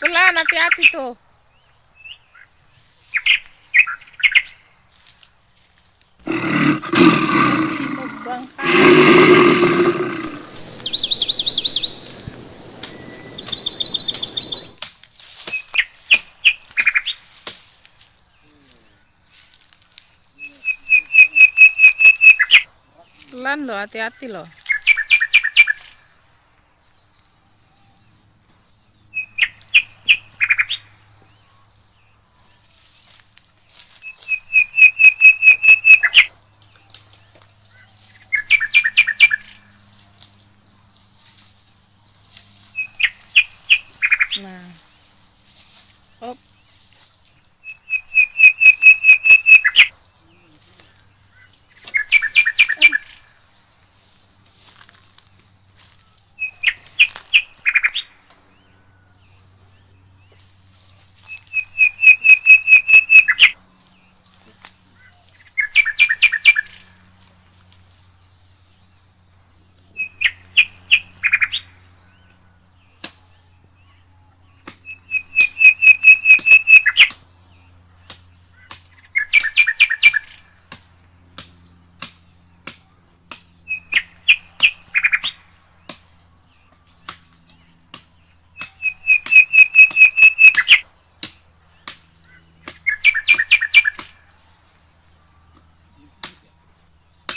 Pelan, hati-hati tuh. Bangkai. Pelan loh, hati-hati loh. Nah, op.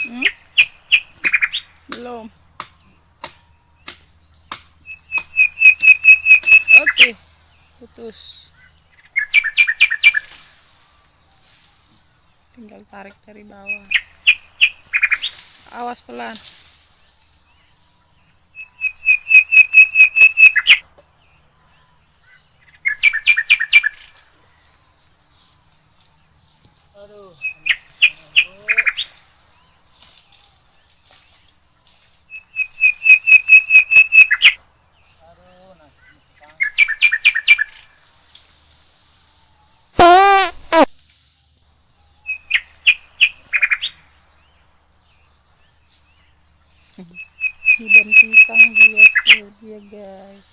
Hmm? Belum. Oke, putus. Tinggal tarik dari bawah. Awas pelan. Aduh. Hidan pisang dia guys.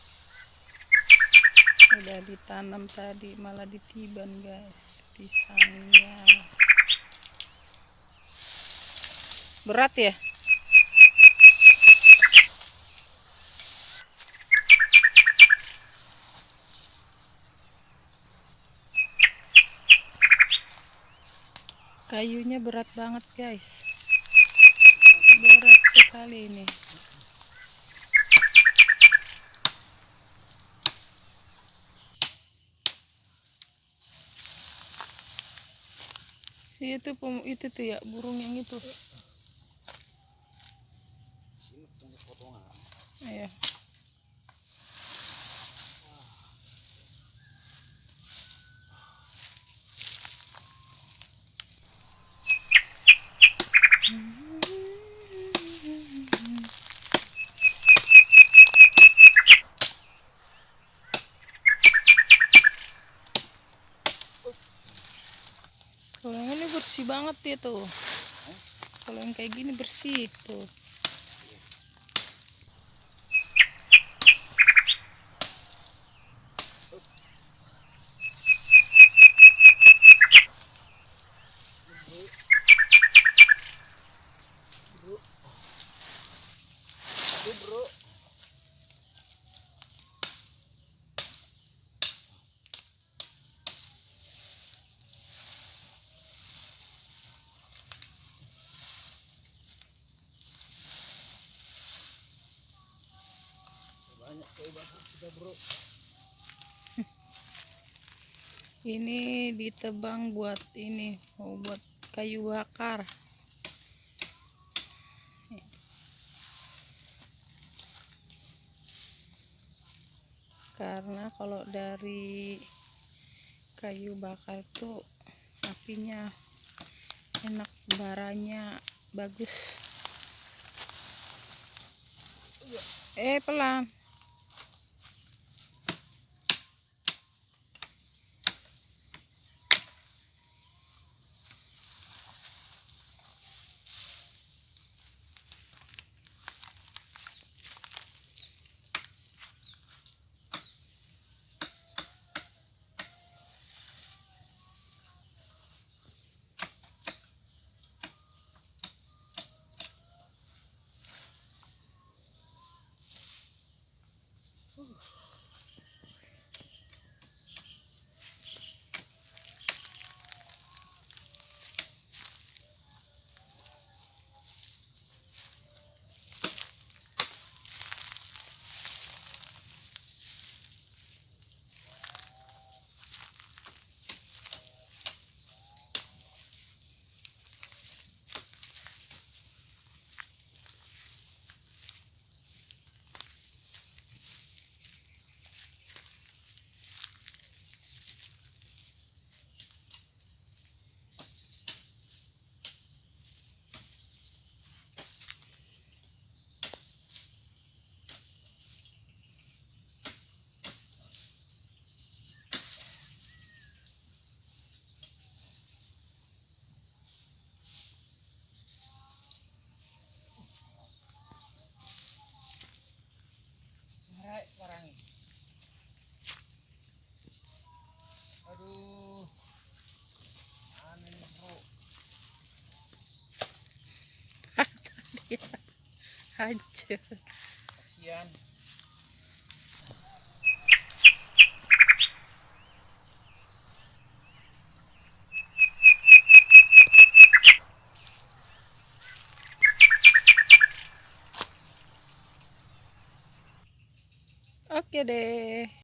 Udah ditanam tadi malah ditiban guys pisangnya. Berat ya? Kayunya berat banget guys. Berat sekali ini. Itu tuh ya burung yang itu. Iya. Kalau yang ini bersih banget ya tuh. Kalau yang kayak gini bersih tuh. Bro. Banyak kayu bakar kita bro. Ini ditebang buat ini, mau buat kayu bakar. Karena kalau dari kayu bakar tuh apinya enak, baranya bagus. Pelan. Hai, parang. Aduh. Aneh nih, bro. Dia hancur. Kasihan. Oke deh.